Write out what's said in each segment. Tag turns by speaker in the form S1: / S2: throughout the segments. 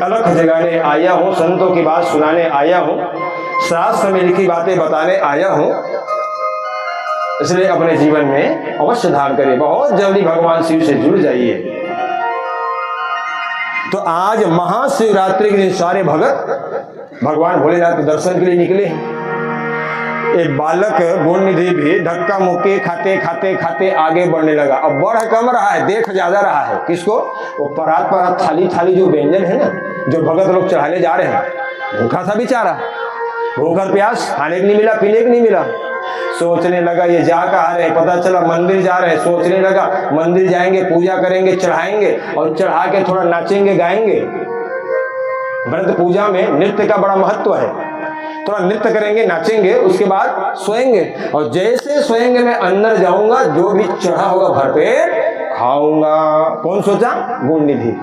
S1: अलख जगाने आया हूँ, संतों की बात सुनाने आया हूँ, शास्त्र में लिखी बातें बताने आया हूँ। इसलिए अपने जीवन में अवश्य धारण करिए, बहुत जल्दी भगवान शिव से जुड़ जाइए। तो आज महाशिवरात्रि के दिन सारे भगत भगवान भोलेनाथ के दर्शन के लिए निकले। एक बालक गुण निधि भी धक्का मुक्की खाते खाते खाते आगे बढ़ने लगा। अब बढ़ कम रहा है, देख ज्यादा रहा है। किसको? वो परात परात थाली थाली जो व्यंजन है ना, जो भगत लोग चढ़ाने जा रहे हैं। भूखा था बेचारा, भूखा प्यास, खाने को नहीं मिला, पीने को नहीं मिला। सोचने लगा ये जा कहाँ रहे, पता चला मंदिर जा रहे हैं। सोचने लगा मंदिर जाएंगे, पूजा करेंगे, चढ़ाएंगे और चढ़ा के थोड़ा नाचेंगे गाएंगे। व्रत पूजा में नृत्य का बड़ा महत्व है। थोड़ा नृत्य करेंगे, नाचेंगे, उसके बाद सोएंगे और जैसे सोएंगे मैं अंदर जाऊंगा, जो भी चढ़ा होगा भरपेट खाऊंगा। कौन सोचा? गुण निधि।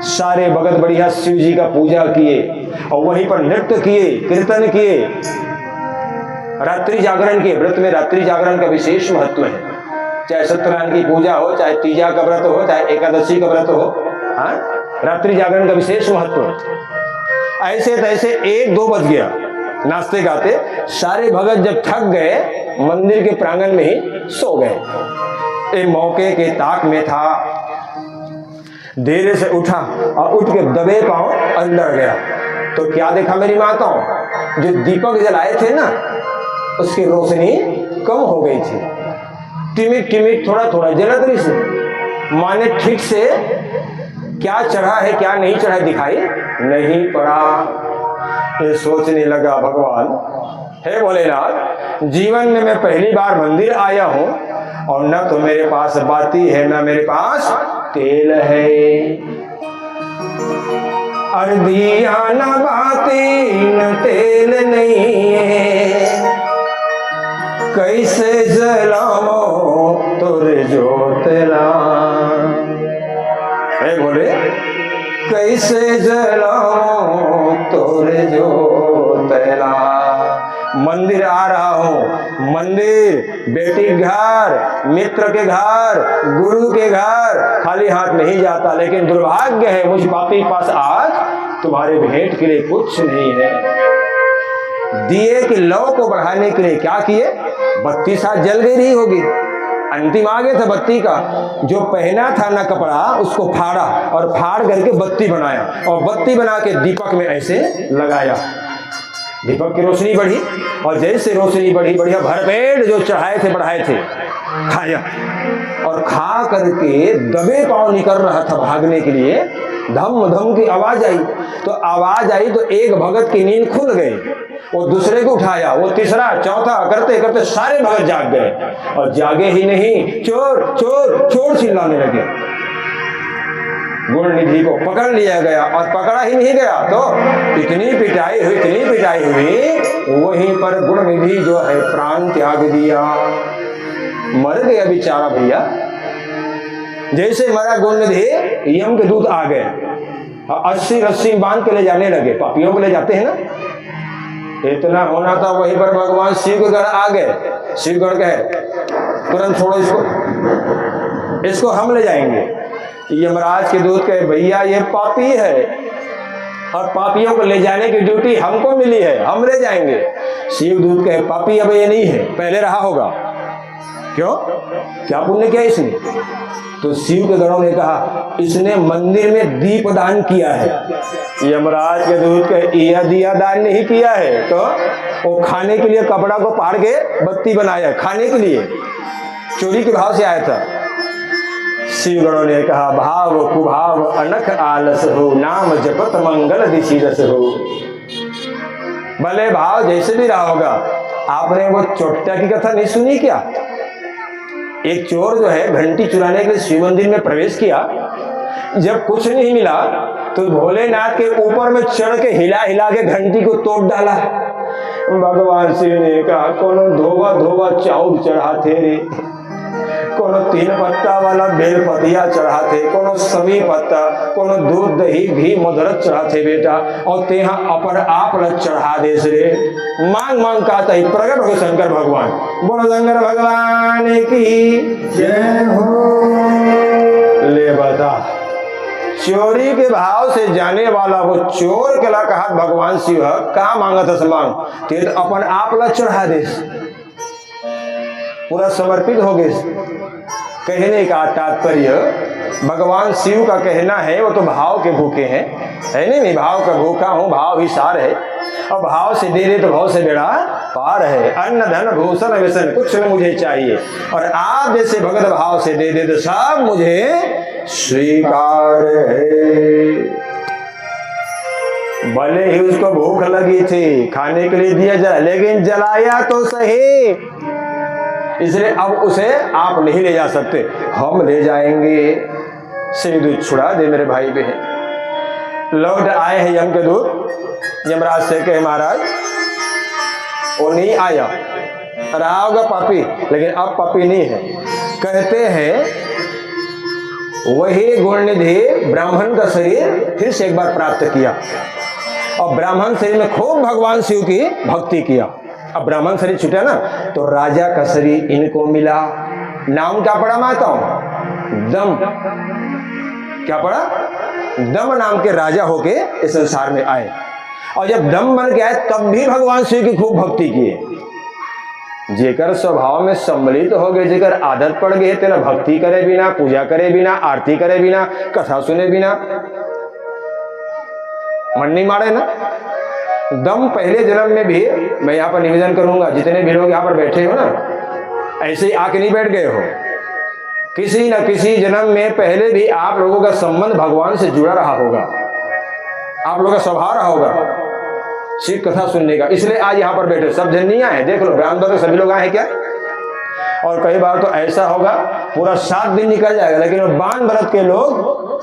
S1: सारे भगत बढ़िया शिव जी का पूजा किए और वहीं पर नृत्य किए, कीर्तन किए, रात्रि जागरण किए। व्रत में रात्रि जागरण का विशेष महत्व है। चाहे सत्यनारायण की पूजा हो, चाहे तीजा का व्रत हो, चाहे एकादशी का व्रत हो, हाँ, रात्रि जागरण का विशेष महत्व है। ऐसे तैसे 1-2 बज गया नाचते गाते। सारे भगत जब थक गए, मंदिर के प्रांगण में ही सो गए। एक मौके के ताक में था, देर से उठा और उठ के दबे पांव अंदर गया तो क्या देखा मेरी माताओं? जो दीपक जलाए थे ना, उसकी रोशनी कम हो गई थी। टिमिक टिमिक थोड़ा थोड़ा जलत रही थी। माने ठीक से क्या चढ़ा है क्या नहीं चढ़ा है दिखाई नहीं पड़ा। ये सोचने लगा, भगवान हे भोलेनाथ, जीवन में मैं पहली बार मंदिर आया हूं और न तो मेरे पास बाती है, न मेरे पास तेल है। अरे दिया न बाती न तेल नहीं है, कैसे जलाओ तुर जोतला। हे भोले, कैसे जलाओ तुर जोतला। मंदिर आ रहा हूं, मंदिर बेटी के घर, मित्र के घर, गुरु के घर खाली हाथ नहीं जाता। लेकिन दुर्भाग्य है मुझ पापी के पास आज तुम्हारे भेंट के लिए कुछ नहीं है। दिए की लौ को बढ़ाने के लिए क्या किए? बत्ती साथ जल गई नहीं होगी, अंतिम आ गया था बत्ती का। जो पहना था ना कपड़ा, उसको फाड़ा और फाड़ करके बत्ती बनाया और बत्ती बना के दीपक में ऐसे लगाया। दीपक की रोशनी बढ़ी और जैसे रोशनी बढ़ी, बढ़िया भरपेट जो चढ़ाए थे बढ़ाए थे खाया और खा करके दबे पांव निकल रहा था भागने के लिए। धम धम की आवाज आई तो एक भगत की नींद खुल गई। वो दूसरे को उठाया, वो तीसरा चौथा करते करते सारे भगत जाग गए और जागे ही नहीं, चोर चोर चोर चिल्लाने लगे। गुण निधि को पकड़ लिया गया और पकड़ा ही नहीं गया तो इतनी पिटाई हुई, वहीं पर गुण निधि जो है प्राण त्याग दिया, मर गया बेचारा भैया। जैसे मरा गुण निधि, यम के दूत आ गए, 80 रस्सी बांध के ले जाने लगे। पापियों को ले जाते हैं ना, इतना होना था। वहीं पर भगवान शिव के घर आ गए। शिवगढ़ गए, तुरंत छोड़ो इसको हम ले जाएंगे। यमराज के दूत कहे भैया ये पापी है और पापियों को ले जाने की ड्यूटी हमको मिली है, हम ले जाएंगे। शिव दूत कहे पापी अब ये नहीं है, पहले रहा होगा। क्यों? क्या पुण्य किया इसने? तो शिव के गणों ने कहा इसने मंदिर में दीप दान किया है। यमराज के दूत कहे यह दिया दान नहीं किया है तो वो खाने के लिए कपड़ा को फाड़ के बत्ती बनाया, खाने के लिए चोरी के भाव से आया था। शिव गणों ने कहा भाव कुभाव अनख आलस हो, नाम जपत मंगल दिशि रस हो। भले भाव जैसे भी रहा होगा, आपने वो चोट्टा की कथा नहीं सुनी क्या? एक चोर जो है घंटी चुराने के लिए शिव मंदिर में प्रवेश किया। जब कुछ नहीं मिला तो भोलेनाथ के ऊपर में चढ़ के हिला हिला के घंटी को तोड़ डाला। भगवान शिव ने कहा कोनो धोबा धोबा चाउर चढ़ाते रे, कोनो 3 पत्ता वाला बेल पतिया चढ़ाते, कोनो समी पत्ता, कोनो दूध दही घी मधुरत चढ़ाते बेटा, और तेहा अपर आप ल चढ़ा देस रे। मांग मांग कहता ही प्रकट हो शंकर भगवान। बोलो शंकर भगवान की जय हो। ले बता चोरी के भाव से जाने वाला वो चोर के ला कहा भगवान शिव का मांगत हस मांग ते तो अपन आप ला चढ़ा दे, पूरा समर्पित हो गए। कहने का तात्पर्य भगवान शिव का कहना है वो तो भाव के भूखे हैं, है नहीं, मैं भाव का भूखा हूँ, भाव ही सार है, और भाव से दे दे तो भाव से बेड़ा पार है। अन्न धन भूषण व्यसन कुछ न मुझे चाहिए, और आप जैसे भगत भाव से दे दे तो सब मुझे स्वीकार है। भले ही उसको भूख लगी थी, खाने के लिए दिया जाए, लेकिन जलाया तो सही, इसलिए अब उसे आप नहीं ले जा सकते, हम ले जाएंगे। श्री दूत छुड़ा दे मेरे भाई बहन। लौट आए हैं यम के दूत, यमराज से कहे महाराज वो नहीं आया, रहा होगा पापी, लेकिन अब पापी नहीं है। कहते हैं वही गुणनिधि ब्राह्मण का शरीर फिर से एक बार प्राप्त किया, और ब्राह्मण शरीर में खूब भगवान शिव की भक्ति किया। अब ब्राह्मण शरीर छूटा ना, तो राजा का शरीर इनको मिला। नाम क्या पड़ा माता? दम। क्या पड़ा? दम नाम के राजा होके इस संसार में आए, और जब दम बन के आए तब भी भगवान शिव की खूब भक्ति किए। जेकर स्वभाव में सम्मिलित हो गए, जेकर आदत पड़ गई तेना भक्ति करे बिना, पूजा करे बिना, आरती करे बिना, कथा सुने बिना मन नहीं मारे ना। दम पहले जन्म में भी, मैं यहाँ पर निवेदन करूंगा, जितने भी लोग यहाँ पर बैठे हो ना, ऐसे ही आके नहीं बैठ गए हो, किसी न किसी जन्म में पहले भी आप लोगों का संबंध भगवान से जुड़ा रहा होगा, आप लोगों का स्वभाव रहा होगा शिव कथा सुनने का, इसलिए आज यहाँ पर बैठे। सब जन नहीं आए, देख लो ब्राह्मण तो सभी लोग आए हैं क्या? और कई बार तो ऐसा होगा पूरा 7 दिन निकल जाएगा, लेकिन वो बान व्रत के लोग,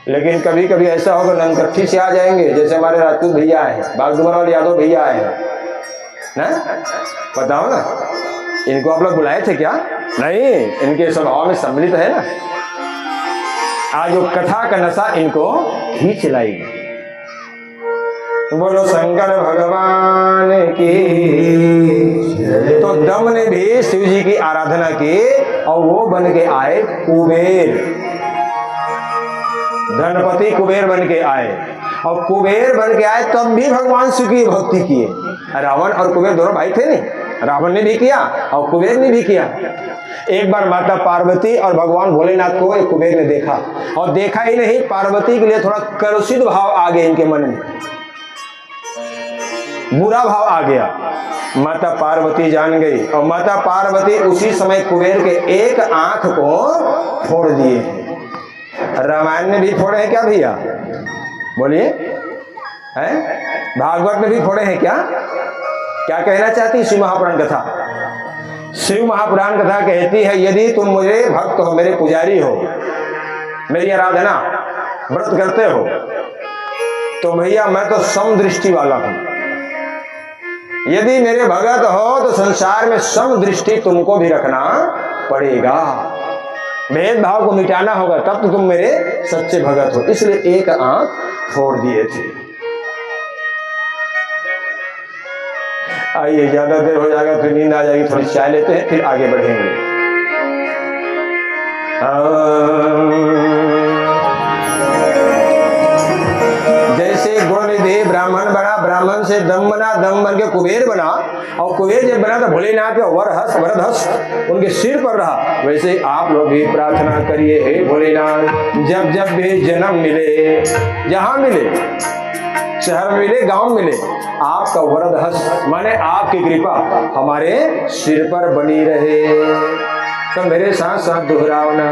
S1: लेकिन कभी कभी ऐसा होगा ननकट्ठी से आ जाएंगे, जैसे हमारे राजपूत भैया आए हैं, बागडुमर वाले यादव भैया आए हैं ना, बताओ ना, इनको आप लोग बुलाए थे क्या? नहीं, इनके स्वभाव में सम्मिलित है ना। आज वो कथा का नशा इनको खींच लाएगी। बोलो शंकर भगवान की। तो दम ने भी शिव जी की आराधना की, और वो बन के आए कुबेर, धनपति कुबेर बन के आए, और कुबेर बन के आए तब भी भगवान शिव की भक्ति किए। रावण और कुबेर दोनों भाई थे नहीं, रावण ने भी किया और कुबेर ने भी किया। एक बार माता पार्वती और भगवान भोलेनाथ को एक कुबेर ने देखा, और देखा ही नहीं, पार्वती के लिए थोड़ा कलुषित भाव आ गया इनके मन में, बुरा भाव आ गया। माता पार्वती जान गई, और माता पार्वती उसी समय कुबेर के एक आंख को फोड़ दिए। रामायण में भी फोड़े हैं क्या भैया? बोलिए, हैं? भागवत में भी फोड़े हैं क्या? क्या कहना चाहती शिव महापुराण कथा? शिव महापुराण कथा कहती है, यदि तुम मुझे भक्त हो, मेरे पुजारी हो, मेरी आराधना व्रत करते हो, तो भैया मैं तो समदृष्टि वाला हूं। यदि मेरे भगत हो तो संसार में समदृष्टि तुमको भी रखना पड़ेगा, भेदभाव को मिटाना होगा, तब तो तुम मेरे सच्चे भगत हो। इसलिए एक आंख फोड़ दिए थे। आइए, ज्यादा देर हो जाएगा फिर नींद आ जाएगी, थोड़ी चाय लेते हैं फिर आगे बढ़ेंगे। जैसे गुणनिधि ब्राह्मण बना, ब्राह्मण से दम बना, दम बन के कुबेर बना, और कुबेर जब बना तो भोलेनाथ का वरदहस्त उनके सिर पर रहा। वैसे आप लोग भी प्रार्थना करिए, हे भोलेनाथ, जब जब भी जन्म मिले, जहां मिले, शहर में मिले, गांव मिले, आपका वरदहस्त माने आपकी कृपा हमारे सिर पर बनी रहे। तो मेरे साथ साथ दोहराओ ना,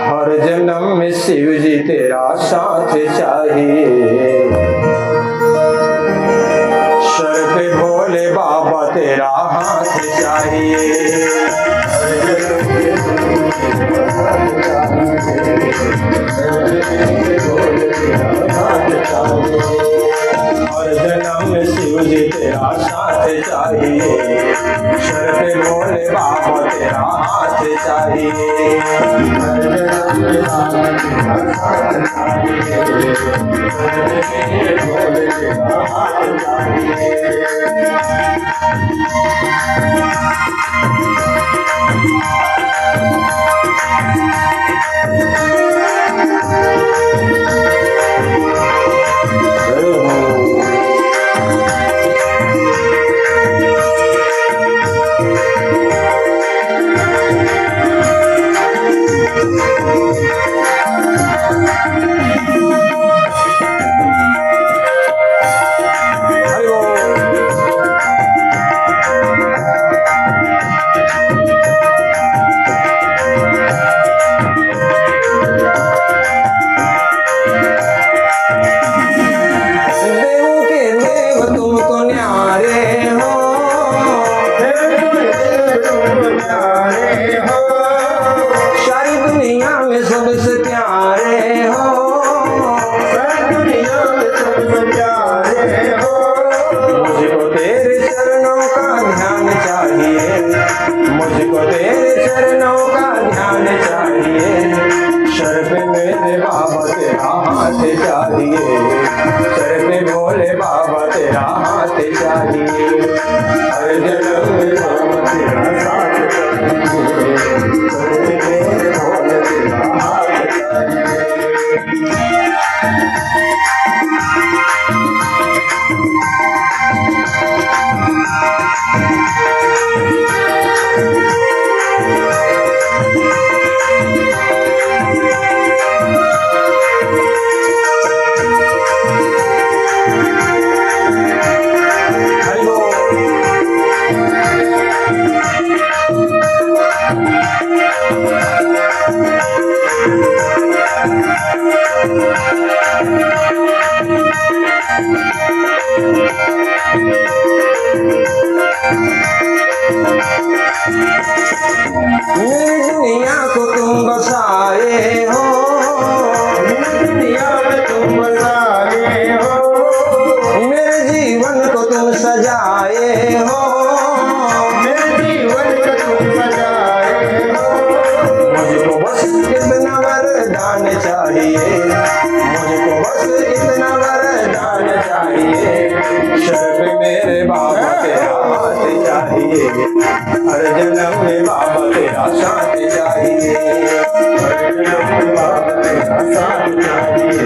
S1: हर जन्म में शिव जी तेरा साथ चाहिए, सर पे भोले बाबा तेरा हाथ चाहिए। हर जन्म में शिव जी तेरा साथ चाहिए, सर पे भोले बाबा तेरा हाथ चाहिए। हर जन्म में तेरा साथ चाहिए, सर पे भोले तेरा हाथ चाहिए। में सबसे प्यारे हो,
S2: दुनिया में सबसे प्यारे हो।
S1: मुझको तेरे चरणों का ध्यान चाहिए, मुझको तेरे चरणों का ध्यान चाहिए। सर पे मेरे बाबा तेरा हाथ चाहिए, सर पे भोले बाबा तेरा हाथ चाहिए। हर जन्म में बाबा तेरा साथ चाहिए, सर पे मेरे भोले तेरा हाथ चाहिए। हरि बोल। मेरी दुनिया को तुम बसाए हो,
S2: दुनिया में तुम बसाए हो,
S1: मेरे जीवन को तुम सजाए हो,
S2: मेरे जीवन का तुम सजाए हो।
S1: मुझको बस इतना वरदान चाहिए, मुझको बस इतना वरदान चाहिए। सर पे मेरे बाबा तेरा हाथ चाहिए, हर जन्म में बाबा तेरा साथ चाहिए, हर जन्म में बाबा तेरा साथ चाहिए,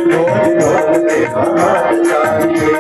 S1: रोज रोज तेरा हाथ चाहिए।